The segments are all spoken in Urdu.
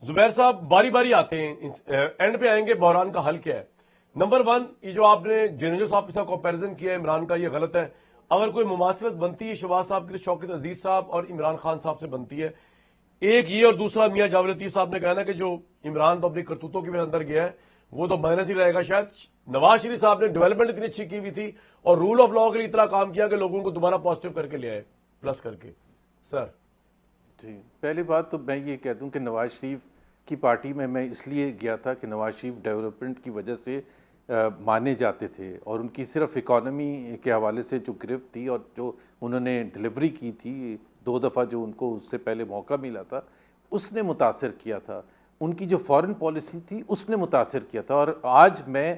زبیر صاحب باری باری آتے ہیں, اینڈ پہ آئیں گے بحران کا حل کیا ہے. نمبر 1, یہ جو آپ نے جنرل صاحب کے ساتھ کمپیریزن کیا ہے عمران کا, یہ غلط ہے. اگر کوئی مماثلت بنتی ہے شہباز صاحب کی تو شوکت عزیز صاحب اور عمران خان صاحب سے بنتی ہے. ایک یہ, اور دوسرا میاں جاوید لطیف صاحب نے کہا نا کہ جو عمران تو اپنی کرتوتوں کی وجہ اندر گیا ہے وہ تو مائنس ہی رہے گا. شاید نواز شریف صاحب نے ڈیولپمنٹ اتنی اچھی کی ہوئی تھی اور رول آف لا کے لیے اتنا کام کیا کہ لوگوں کو دوبارہ پازیٹو کر کے لے آئے, پلس کر کے. سر جی, پہلی بات تو میں یہ کہہ دوں کہ نواز شریف کی پارٹی میں اس لیے گیا تھا کہ نواز شریف ڈیولپمنٹ کی وجہ سے مانے جاتے تھے, اور ان کی صرف اکانومی کے حوالے سے جو گرفت تھی اور جو انہوں نے ڈلیوری کی تھی 2 دفعہ جو ان کو اس سے پہلے موقع ملا تھا, اس نے متاثر کیا تھا. ان کی جو فارن پالیسی تھی اس نے متاثر کیا تھا. اور آج میں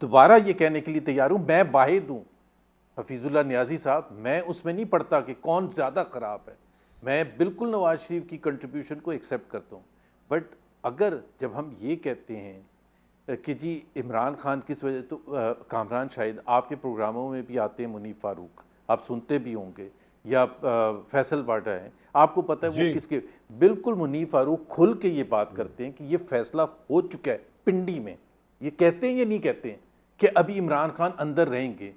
دوبارہ یہ کہنے کے لیے تیار ہوں, میں واحد ہوں حفیظ اللہ نیازی صاحب, میں اس میں نہیں پڑھتا کہ کون زیادہ خراب ہے. میں بالکل نواز شریف کی کنٹریبیوشن کو ایکسیپٹ کرتا ہوں, بٹ اگر جب ہم یہ کہتے ہیں کہ جی عمران خان کس وجہ, تو کامران شاہد آپ کے پروگراموں میں بھی آتے ہیں, منیف فاروق آپ سنتے بھی ہوں گے, یا فیصل واڈا ہیں, آپ کو پتہ ہے وہ کس کے, بالکل منیف فاروق کھل کے یہ بات کرتے ہیں کہ یہ فیصلہ ہو چکا ہے پنڈی میں. یہ کہتے ہیں یا نہیں کہتے ہیں کہ ابھی عمران خان اندر رہیں گے؟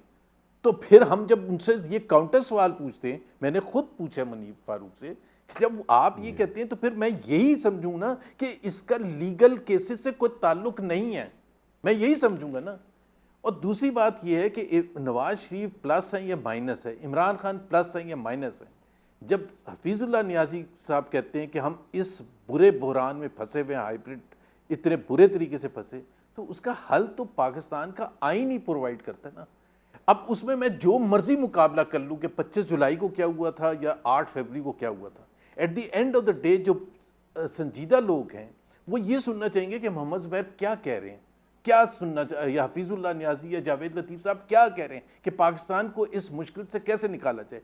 تو پھر ہم جب ان سے یہ کاؤنٹر سوال پوچھتے ہیں, میں نے خود پوچھا منیف فاروق سے, جب آپ یہ کہتے ہیں تو پھر میں یہی سمجھوں نا کہ اس کا لیگل کیسز سے کوئی تعلق نہیں ہے, میں یہی سمجھوں گا نا. اور دوسری بات یہ ہے کہ نواز شریف پلس ہے یا مائنس ہے, عمران خان پلس ہے یا مائنس ہے. جب حفیظ اللہ نیازی صاحب کہتے ہیں کہ ہم اس برے بحران میں پھنسے ہوئے ہیں, ہائیبرڈ اتنے برے طریقے سے پھنسے, تو اس کا حل تو پاکستان کا آئین ہی پرووائڈ کرتا ہے نا. اب اس میں جو مرضی مقابلہ کر لوں کہ 25 جولائی کو کیا ہوا تھا یا 8 فروری کو کیا ہوا تھا, at the end of the day جو سنجیدہ لوگ ہیں وہ یہ سننا چاہیں گے کہ محمد زبیر کیا کہہ رہے ہیں, کیا سننا, یا حفیظ اللہ نیازی یا جاوید لطیف صاحب کیا کہہ رہے ہیں کہ پاکستان کو اس مشکل سے کیسے نکالا جائے,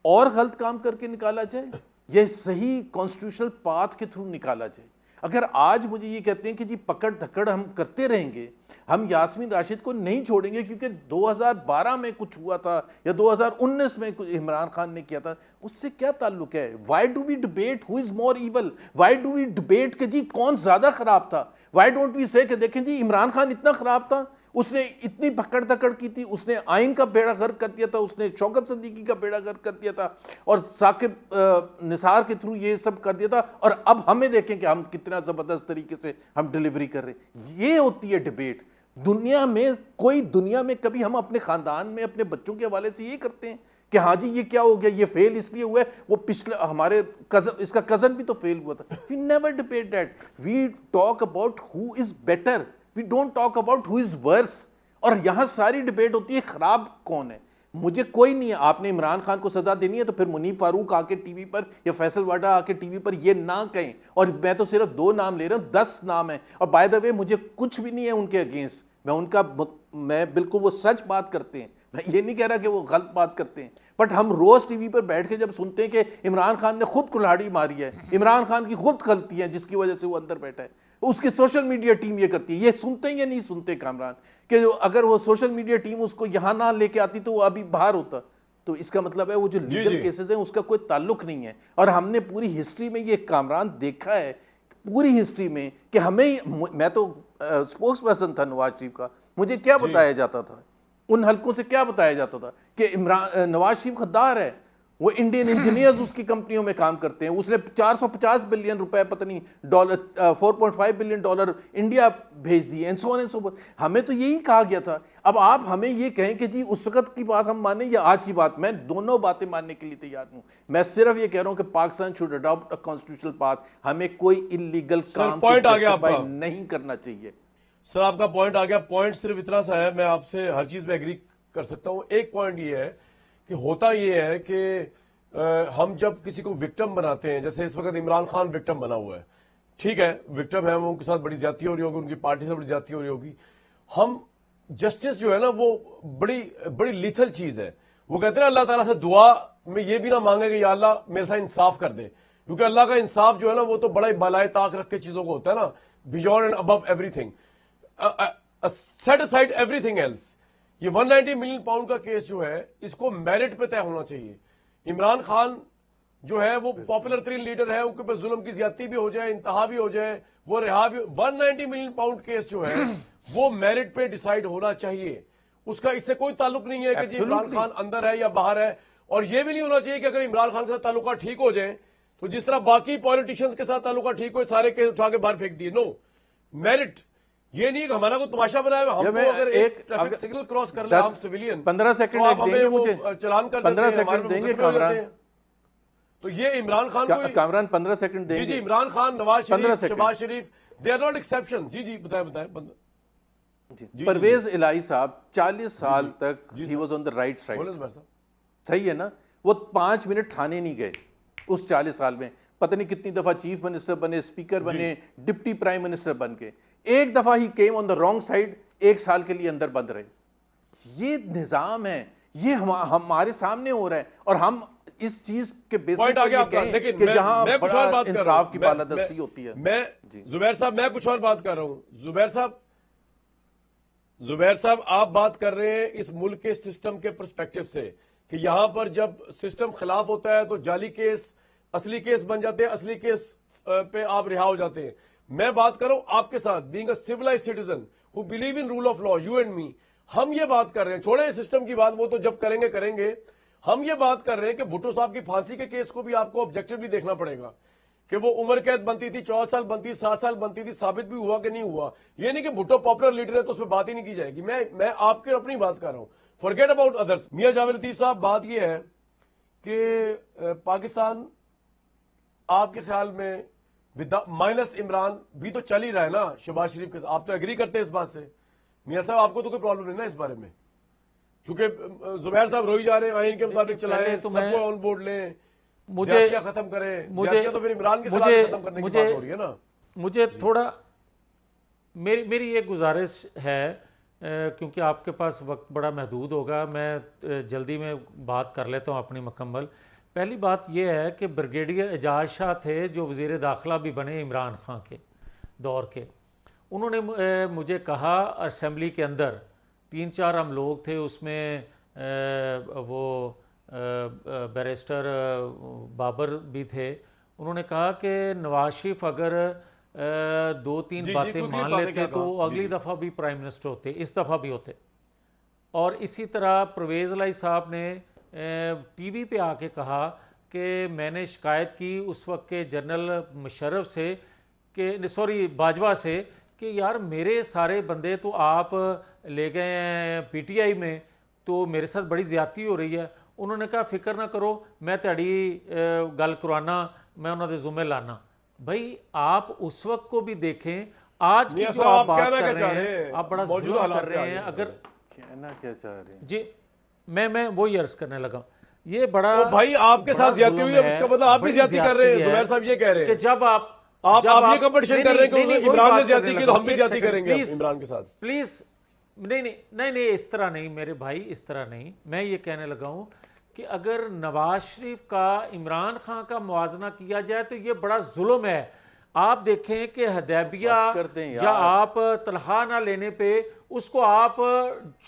اور غلط کام کر کے نکالا جائے یا صحیح کانسٹیٹیوشنل پاتھ کے تھرو نکالا جائے. اگر آج مجھے یہ کہتے ہیں کہ جی پکڑ دھکڑ ہم کرتے رہیں گے, ہم یاسمین راشد کو نہیں چھوڑیں گے کیونکہ 2012 میں کچھ ہوا تھا یا 2019 میں کچھ عمران خان نے کیا تھا, اس سے کیا تعلق ہے؟ Why do we debate who is more evil, why do we debate کہ جی کون زیادہ خراب تھا, وائی ڈونٹ وی سے کہ دیکھیں جی عمران خان اتنا خراب تھا, اس نے اتنی پکڑ دکڑ کی تھی, اس نے آئین کا بیڑا غرق کر دیا تھا, اس نے شوکت صدیقی کا بیڑا غرق کر دیا تھا, اور ثاقب نثار کے تھرو یہ سب کر دیا تھا, اور اب ہمیں دیکھیں کہ ہم کتنا زبردست طریقے سے ہم ڈیلیوری کر رہے ہیں. یہ ہوتی ہے ڈیبیٹ. دنیا میں دنیا میں کبھی ہم اپنے خاندان میں اپنے بچوں کے حوالے سے یہ کرتے ہیں کہ ہاں جی یہ کیا ہو گیا, یہ فیل اس لیے ہوا ہے, وہ پچھلے ہمارے اس کا کزن بھی تو فیل ہوا تھا. we never debate that, we talk about who is better, we don't talk about who is worse. اور یہاں ساری ڈیبیٹ ہوتی ہے خراب کون ہے. مجھے کوئی نہیں ہے, آپ نے عمران خان کو سزا دینی ہے تو پھر منیف فاروق آ کے ٹی وی پر یا فیصل واڈا آ کے ٹی وی پر یہ نہ کہیں, اور میں تو صرف 2 نام لے رہا ہوں, 10 نام ہیں, اور بائی دا وے مجھے کچھ بھی نہیں ہے ان کے اگینسٹ, میں بالکل وہ سچ بات کرتے ہیں, میں یہ نہیں کہہ رہا کہ وہ غلط بات کرتے ہیں, بٹ ہم روز ٹی وی پر بیٹھ کے جب سنتے ہیں کہ عمران خان نے خود کلہاڑی ماری ہے, عمران خان کی خود غلطی ہے جس کی وجہ سے وہ اندر بیٹھا ہے, اس کی سوشل میڈیا ٹیم یہ کرتی ہے, یہ سنتے ہیں یا نہیں سنتے کامران کہ اگر وہ سوشل میڈیا ٹیم اس کو یہاں نہ لے کے آتی تو وہ ابھی باہر ہوتا. تو اس کا مطلب ہے وہ جو لیگل کیسز ہیں اس کا کوئی تعلق نہیں ہے. اور ہم نے پوری ہسٹری میں یہ کامران دیکھا ہے, پوری ہسٹری میں, کہ ہمیں, میں تو اسپوکس پرسن تھا نواز شریف کا, مجھے کیا بتایا جاتا تھا, ان حلقوں سے کیا بتایا جاتا تھا کہ نواز شریف غدار ہے, وہ انڈین انجینئرز اس کی کمپنیوں میں کام کرتے ہیں, اس نے 450 بلین روپے پتہ نہیں ڈالر 4.5 بلین ڈالر انڈیا بھیج دیے, and so on and so forth. ہمیں تو یہی کہا گیا تھا. اب آپ ہمیں یہ کہیں کہ جی اس وقت کی بات ہم مانیں یا آج کی بات, میں دونوں باتیں ماننے کے لیے تیار ہوں. میں صرف یہ کہہ رہا ہوں کہ Pakistan should adopt a constitutional path, ہمیں کوئی انلیگل کام جسٹیفائی نہیں کرنا چاہیے. سر آپ کا پوائنٹ آ گیا. پوائنٹ صرف اتنا سا ہے, میں آپ سے ہر چیز پہ ایگری کر سکتا ہوں. ایک پوائنٹ یہ ہے کہ ہوتا یہ ہے کہ ہم جب کسی کو وکٹم بناتے ہیں, جیسے اس وقت عمران خان وکٹم بنا ہوا ہے, ٹھیک ہے وکٹم ہے, وہ ان کے ساتھ بڑی زیادتی ہو رہی ہوگی, ان کی پارٹی سے بڑی زیادتی ہو رہی ہوگی. ہم جسٹس جو ہے نا وہ بڑی لیتھل چیز ہے. وہ کہتے ہیں اللہ تعالیٰ سے دعا میں یہ بھی نہ مانگے کہ یا اللہ میرے ساتھ انصاف کر دے, کیونکہ اللہ کا انصاف جو ہے نا وہ تو بڑا بالائے طاق رکھ کے چیزوں کو ہوتا ہے نا, beyond and above everything, set aside everything else. یہ 190 ملین پاؤنڈ کا کیس جو ہے اس کو میرٹ پہ طے ہونا چاہیے. عمران خان جو ہے وہ پاپولر ترین لیڈر ہے, ان کے اوپر ظلم کی زیادتی بھی ہو جائے, انتہا بھی ہو جائے, وہ رہا بھی, 190 ملین پاؤنڈ کیس جو ہے وہ میرٹ پہ ڈیسائیڈ ہونا چاہیے. اس کا اس سے کوئی تعلق نہیں ہے کہ جی عمران خان اندر ہے یا باہر ہے, اور یہ بھی نہیں ہونا چاہیے کہ اگر عمران خان کے ساتھ تعلقات ٹھیک ہو جائیں تو جس طرح باقی پولیٹیشینز کے ساتھ تعلقات ٹھیک ہوئے سارے کیس اٹھا کے باہر پھینک دیے. نو, میرٹ یہ نہیں کہ ہمارا کوئی تماشا بنایا, ہم کو اگر ایک ٹریفک سگنل کراس کر لیں ہم سویلین 15 سیکنڈ دیں گے مجھے, چلان کر 15 سیکنڈ دیں گے کامران, تو یہ عمران خان کو کامران 15 سیکنڈ دیں گے. جی عمران خان, نواز شریف, شہباز شریف, دے آر ناٹ ایکسیپشن. جی بتائیں. پرویز الہی صاحب 40 سال تک he was on the right side, صحیح ہے نا, وہ 5 منٹ تھانے نہیں گئے اس 40 سال میں, پتہ نہیں کتنی دفعہ چیف منسٹر بنے, اسپیکر بنے, ڈپٹی پرائم منسٹر بن کے, ایک دفعہ he came on the wrong side, 1 سال کے لیے اندر بند رہے. یہ نظام ہے, یہ ہمارے سامنے ہو رہا ہے, اور ہم اس چیز کے بیسس پر یہ کہیں کہ جہاں بڑا انصاف کی بالادستی ہوتی ہے. زبیر صاحب میں کچھ اور بات کر رہا ہوں. زبیر صاحب آپ بات کر رہے ہیں اس ملک کے سسٹم کے پرسپیکٹو سے کہ یہاں پر جب سسٹم خلاف ہوتا ہے تو جعلی کیس اصلی کیس بن جاتے ہیں, اصلی کیس پہ آپ رہا ہو جاتے ہیں. میں بات کر رہا ہوں آپ کے ساتھ, being a civilised citizen who believe in rule of law, you and me, ہم یہ بات کر رہے ہیں, چھوڑیں سسٹم کی بات, وہ تو جب کریں گے. ہم یہ بات کر رہے ہیں کہ بھٹو صاحب کی پھانسی کے کیس کو بھی آپ کو آبجیکٹیولی دیکھنا پڑے گا کہ وہ عمر قید بنتی تھی, 14 سال بنتی, 7 سال بنتی تھی, ثابت بھی ہوا کہ نہیں ہوا. یہ نہیں کہ بھٹو پاپولر لیڈر ہے تو اس پہ بات ہی نہیں کی جائے گی. میں آپ کے اپنی بات کر رہا ہوں, فارگیٹ اباؤٹ ادرس. میاں جاوید لطیف صاحب, بات یہ ہے کہ پاکستان آپ کے خیال میں مائنس عمران بھی تو چل ہی رہا ہے نا شہباز شریف کے ساتھ, آپ تو ایگری کرتے ہیں اس بات سے میاں صاحب, آپ کو تو کوئی پرابلم نہیں نا اس بارے میں, کیونکہ زبیر صاحب روئی جا رہے ہیں آئین کے مطابق چلائیں, سب کو آن بورڈ لیں, جیسیا ختم کریں, جیسیا تو پھر عمران کے خلاف ختم کرنے کی بات ہو رہی ہے نا. مجھے تھوڑا میری یہ گزارش ہے, کیونکہ آپ کے پاس وقت بڑا محدود ہوگا, میں جلدی میں بات کر لیتا ہوں اپنی مکمل. پہلی بات یہ ہے کہ بریگیڈیئر اعجاز شاہ تھے جو وزیر داخلہ بھی بنے عمران خان کے دور کے, انہوں نے مجھے کہا اسمبلی کے اندر 3-4 ہم لوگ تھے, اس میں وہ بیرسٹر بابر بھی تھے, انہوں نے کہا کہ نواز شریف اگر 2-3 باتیں مان لیتے تو اگلی دفعہ بھی پرائم منسٹر ہوتے, اس دفعہ بھی ہوتے. اور اسی طرح پرویز الہی صاحب نے ٹی وی پہ آ کے کہا کہ میں نے شکایت کی اس وقت کے جنرل مشرف سے کہ باجوہ سے کہ یار میرے سارے بندے تو آپ لے گئے ہیں پی ٹی آئی میں, تو میرے ساتھ بڑی زیادتی ہو رہی ہے. انہوں نے کہا فکر نہ کرو, میں تہاڈی گل کروانا, میں انہوں نے ذمہ لانا. بھائی آپ اس وقت کو بھی دیکھیں, آج کی جو آپ بات کر رہے ہیں, آپ بڑا ظلم کر رہے ہیں. اگر کہنا کیا چاہ رہے ہیں جی میں وہی عرض کرنے لگا, یہ بڑا بھائی آپ کے ساتھ زیادتی ہوئی ہے, اس کا مطلب آپ بھی زیادتی کر رہے ہیں. زبیر صاحب یہ کہہ رہے ہیں کہ جب آپ یہ کمپٹیشن کر رہے ہیں کہ عمران نے زیادتی کی تو ہم بھی زیادتی کریں گے عمران کے ساتھ. پلیز نہیں اس طرح نہیں میرے بھائی, اس طرح نہیں. میں یہ کہنے لگا ہوں کہ اگر نواز شریف کا عمران خان کا موازنہ کیا جائے تو یہ بڑا ظلم ہے. آپ دیکھیں کہ حدیبیہ یا آپ طلحہ نہ لینے پہ اس کو آپ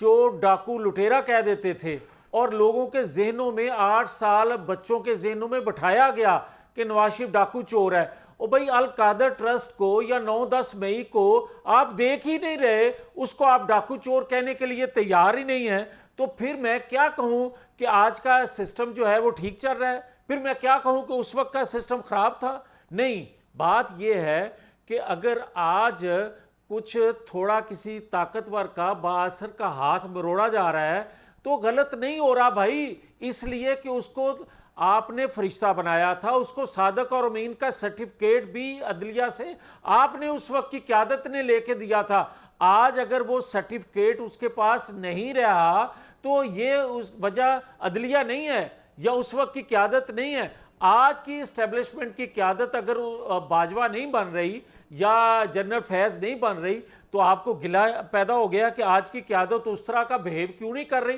جو ڈاکو لٹیرا کہہ دیتے تھے, اور لوگوں کے ذہنوں میں 8 سال بچوں کے ذہنوں میں بٹھایا گیا کہ نواز شریف ڈاکو چور ہے. او بھائی القادر ٹرسٹ کو یا 9-10 مئی کو آپ دیکھ ہی نہیں رہے, اس کو آپ ڈاکو چور کہنے کے لیے تیار ہی نہیں ہیں, تو پھر میں کیا کہوں کہ آج کا سسٹم جو ہے وہ ٹھیک چل رہا ہے؟ پھر میں کیا کہوں کہ اس وقت کا سسٹم خراب تھا؟ نہیں, بات یہ ہے کہ اگر آج کچھ تھوڑا کسی طاقتور کا بااثر کا ہاتھ مروڑا جا رہا ہے تو غلط نہیں ہو رہا بھائی, اس لیے کہ اس کو آپ نے فرشتہ بنایا تھا, اس کو صادق اور امین کا سرٹیفکیٹ بھی عدلیہ سے آپ نے اس وقت کی قیادت نے لے کے دیا تھا. آج اگر وہ سرٹیفکیٹ اس کے پاس نہیں رہا تو یہ اس وجہ عدلیہ نہیں ہے یا اس وقت کی قیادت نہیں ہے. آج کی اسٹیبلشمنٹ کی قیادت اگر باجوہ نہیں بن رہی یا جنرل فیض نہیں بن رہی تو آپ کو گلہ پیدا ہو گیا کہ آج کی قیادت اس طرح کا بہیو کیوں نہیں کر رہی.